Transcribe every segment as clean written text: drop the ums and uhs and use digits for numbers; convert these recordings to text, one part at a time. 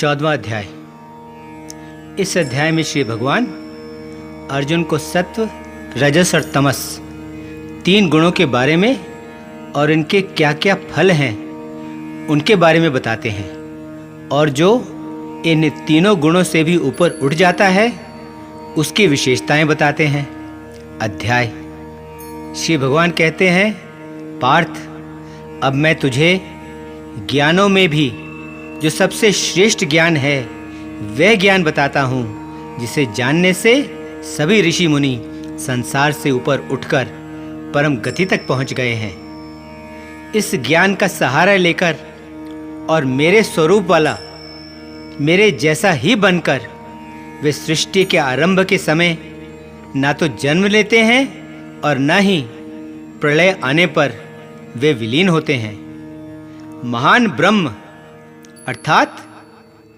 14वां अध्याय। इस अध्याय में श्री भगवान अर्जुन को सत्व, रजस और तमस 3 गुणों के बारे में और इनके क्या क्या फल हैं उनके बारे में बताते हैं, और जो इन तीनों गुणों से भी ऊपर उठ जाता है उसकी विशेषताएं बताते हैं। अध्याय श्री भगवान कहते हैं, पार्थ, अब मैं तुझे ज्ञानों में भी जो सबसे श्रेष्ठ ज्ञान है वह ज्ञान बताता हूँ, जिसे जानने से सभी ऋषि मुनि संसार से ऊपर उठकर परम गति तक पहुँच गए हैं। इस ज्ञान का सहारा लेकर और मेरे स्वरूप वाला, मेरे जैसा ही बनकर वे सृष्टि के आरंभ के समय ना तो जन्म लेते हैं और ना ही प्रलय आने पर वे विलीन होते हैं। महान ब्रह्म अर्थात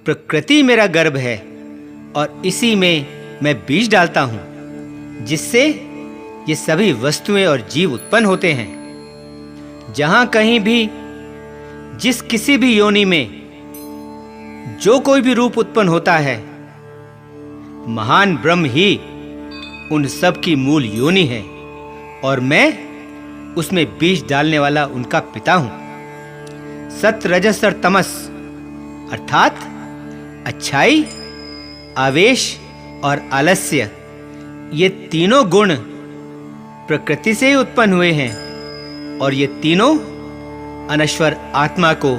प्रकृति मेरा गर्भ है और इसी में मैं बीज डालता हूँ, जिससे ये सभी वस्तुएं और जीव उत्पन्न होते हैं। जहाँ कहीं भी, जिस किसी भी योनि में जो कोई भी रूप उत्पन्न होता है, महान ब्रह्म ही उन सब की मूल योनि है और मैं उसमें बीज डालने वाला उनका पिता हूँ। सत्य, रजस और तमस अर्थात अच्छाई, आवेश और आलस्य, ये तीनों गुण प्रकृति से ही उत्पन्न हुए हैं और ये तीनों अनश्वर आत्मा को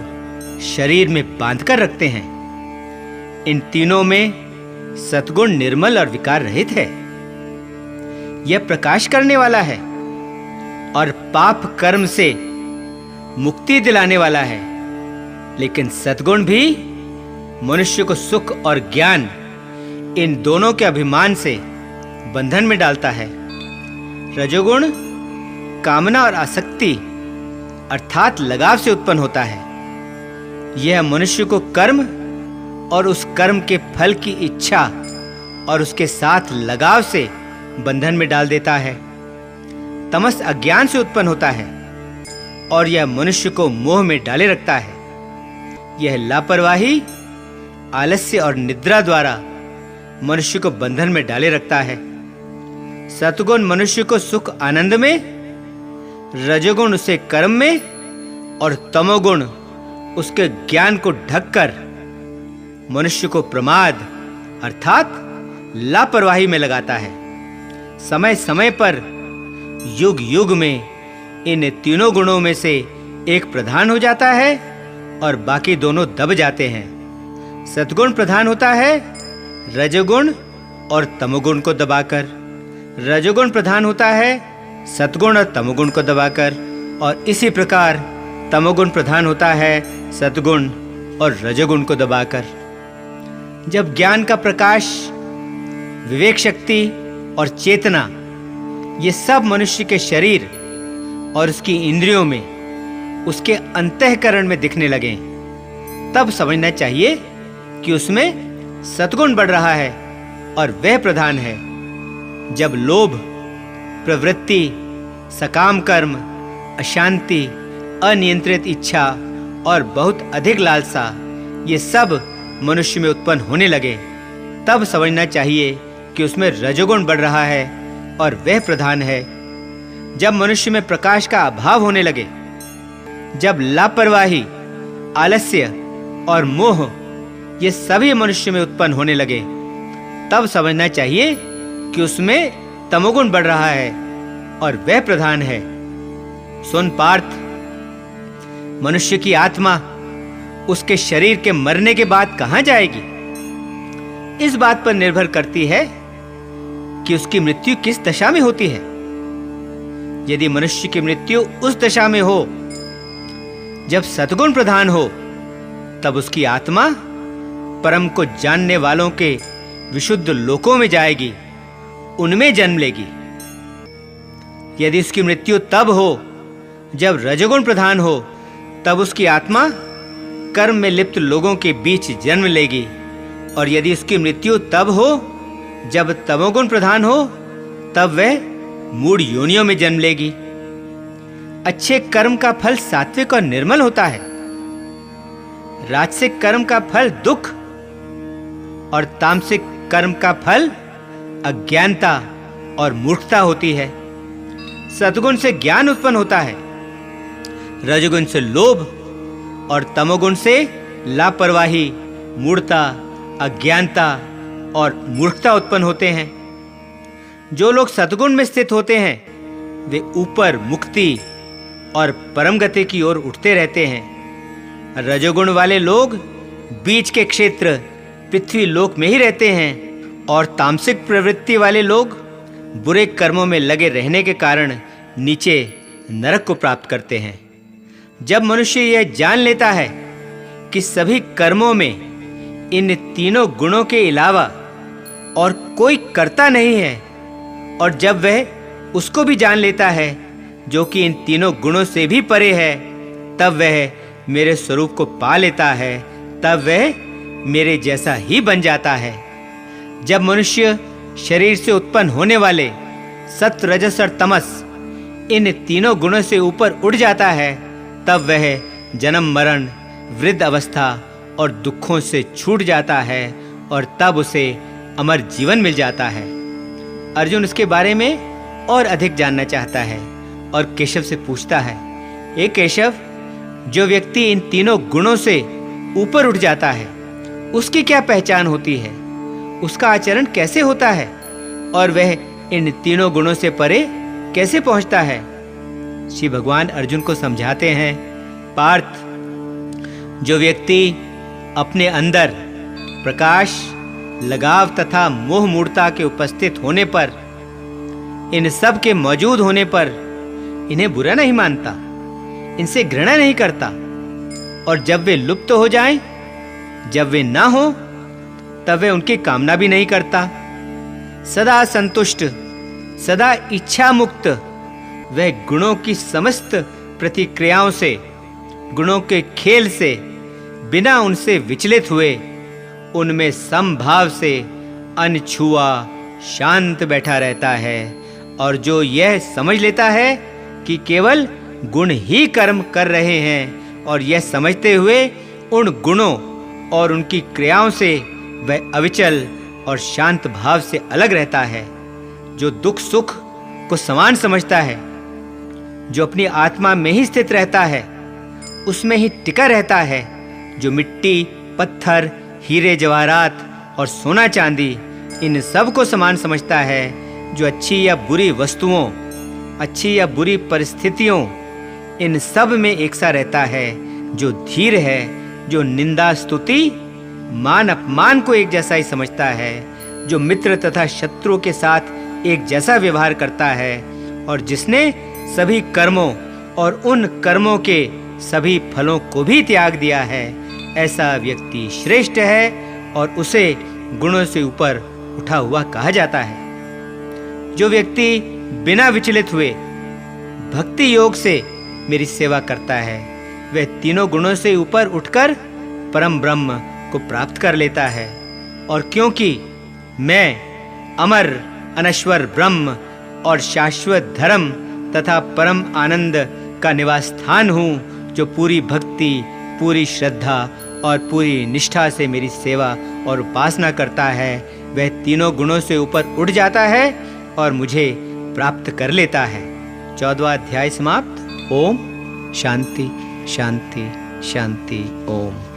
शरीर में बांधकर रखते हैं। इन तीनों में सद्गुण निर्मल और विकार रहित है। यह प्रकाश करने वाला है और पाप कर्म से मुक्ति दिलाने वाला है, लेकिन सद्गुण भी मनुष्य को सुख और ज्ञान, इन दोनों के अभिमान से बंधन में डालता है। रजोगुण कामना और आसक्ति अर्थात लगाव से उत्पन्न होता है। यह मनुष्य को कर्म और उस कर्म के फल की इच्छा और उसके साथ लगाव से बंधन में डाल देता है। तमस अज्ञान से उत्पन्न होता है और यह मनुष्य को मोह में डाले रखता है। यह लापरवाही, आलस्य और निद्रा द्वारा मनुष्य को बंधन में डाले रखता है। सत्गुण मनुष्य को सुख आनंद में, रजोगुण उसे कर्म में और तमोगुण उसके ज्ञान को ढककर मनुष्य को प्रमाद अर्थात लापरवाही में लगाता है। समय समय पर, युग युग में इन तीनों गुणों में से एक प्रधान हो जाता है और बाकी दोनों दब जाते हैं। सद्गुण प्रधान होता है रजोगुण और तमोगुण को दबाकर, रजोगुण प्रधान होता है सत्गुण और तमोगुण को दबाकर, और इसी प्रकार तमोगुण प्रधान होता है सत्गुण और रजोगुण को दबाकर। जब ज्ञान का प्रकाश, विवेक शक्ति और चेतना, ये सब मनुष्य के शरीर और उसकी इंद्रियों में, उसके अंतःकरण में दिखने लगे, तब समझना चाहिए कि उसमें सत्गुण बढ़ रहा है और वह प्रधान है। जब लोभ, प्रवृत्ति, सकाम कर्म, अशांति, अनियंत्रित इच्छा और बहुत अधिक लालसा, ये सब मनुष्य में उत्पन्न होने लगे, तब समझना चाहिए कि उसमें रजोगुण बढ़ रहा है और वह प्रधान है। जब मनुष्य में प्रकाश का अभाव होने लगे, जब लापरवाही, आलस्य और मोह ये सभी मनुष्य में उत्पन्न होने लगे, तब समझना चाहिए कि उसमें तमोगुण बढ़ रहा है और वह प्रधान है। सुन पार्थ, मनुष्य की आत्मा उसके शरीर के मरने के बाद कहां जाएगी, इस बात पर निर्भर करती है कि उसकी मृत्यु किस दशा में होती है। यदि मनुष्य की मृत्यु उस दशा में हो जब सद्गुण प्रधान हो, तब उसकी आत्मा परम को जानने वालों के विशुद्ध लोकों में जाएगी, उनमें जन्म लेगी। यदि उसकी मृत्यु तब हो जब रजोगुण प्रधान हो, तब उसकी आत्मा कर्म में लिप्त लोगों के बीच जन्म लेगी, और यदि उसकी मृत्यु तब हो जब तमोगुण प्रधान हो, तब वह मूढ़ योनियों में जन्म लेगी। अच्छे कर्म का फल सात्विक और निर्मल होता है। राजसिक कर्म का फल दुख और तामसिक कर्म का फल अज्ञानता और मूर्खता होती है। सद्गुण से ज्ञान उत्पन्न होता है, रजोगुण से लोभ और तमोगुण से लापरवाही, मूढ़ता, अज्ञानता और मूर्खता उत्पन्न होते हैं। जो लोग सद्गुण में स्थित होते हैं वे ऊपर मुक्ति और परम गति की ओर उठते रहते हैं। रजोगुण वाले लोग बीच के क्षेत्र पृथ्वी लोक में ही रहते हैं और तामसिक प्रवृत्ति वाले लोग बुरे कर्मों में लगे रहने के कारण नीचे नरक को प्राप्त करते हैं। जब मनुष्य यह जान लेता है कि सभी कर्मों में इन तीनों गुणों के अलावा और कोई कर्ता नहीं है, और जब वह उसको भी जान लेता है जो कि इन तीनों गुणों से भी परे है, तब वह मेरे स्वरूप को पा लेता है, तब वह मेरे जैसा ही बन जाता है। जब मनुष्य शरीर से उत्पन्न होने वाले सत्व, रजस और तमस इन तीनों गुणों से ऊपर उठ जाता है, तब वह जन्म, मरण, वृद्ध अवस्था और दुखों से छूट जाता है और तब उसे अमर जीवन मिल जाता है। अर्जुन इसके बारे में और अधिक जानना चाहता है और केशव से पूछता है, ए केशव, जो व्यक्ति इन तीनों गुणों से ऊपर उठ जाता है उसकी क्या पहचान होती है, उसका आचरण कैसे होता है और वह इन तीनों गुणों से परे कैसे पहुंचता है? श्री भगवान अर्जुन को समझाते हैं, पार्थ, जो व्यक्ति अपने अंदर प्रकाश, लगाव तथा मोह मूढ़ता के उपस्थित होने पर, इन सब के मौजूद होने पर इन्हें बुरा नहीं मानता, इनसे घृणा नहीं करता, और जब वे लुप्त हो जाएं, जब वे ना हो, तब वे उनकी कामना भी नहीं करता। सदा संतुष्ट, सदा इच्छा मुक्त, वह गुणों की समस्त प्रतिक्रियाओं से, गुणों के खेल से बिना उनसे विचलित हुए उनमें समभाव से अनछुआ शांत बैठा रहता है। और जो यह समझ लेता है कि केवल गुण ही कर्म कर रहे हैं और यह समझते हुए उन गुणों और उनकी क्रियाओं से वह अविचल और शांत भाव से अलग रहता है, जो दुख सुख को समान समझता है, जो अपनी आत्मा में ही स्थित रहता है, उसमें ही टिका रहता है, जो मिट्टी, पत्थर, हीरे जवाहरात और सोना चांदी इन सब को समान समझता है, जो अच्छी या बुरी वस्तुओं, अच्छी या बुरी परिस्थितियों, इन सब में एक सा रहता है, जो धीर है, जो निंदा स्तुति, मान अपमान को एक जैसा ही समझता है, जो मित्र तथा शत्रु के साथ एक जैसा व्यवहार करता है, और जिसने सभी कर्मों और उन कर्मों के सभी फलों को भी त्याग दिया है, ऐसा व्यक्ति श्रेष्ठ है और उसे गुणों से ऊपर उठा हुआ कहा जाता है। जो व्यक्ति बिना विचलित हुए भक्ति योग से मेरी सेवा करता है, वह तीनों गुणों से ऊपर उठकर परम ब्रह्म को प्राप्त कर लेता है। और क्योंकि मैं अमर अनश्वर ब्रह्म और शाश्वत धर्म तथा परम आनंद का निवास स्थान हूँ, जो पूरी भक्ति, पूरी श्रद्धा और पूरी निष्ठा से मेरी सेवा और उपासना करता है, वह तीनों गुणों से ऊपर उठ जाता है और मुझे प्राप्त कर लेता है। 14वां अध्याय समाप्त। ओम शांति शांति शांति। ओम।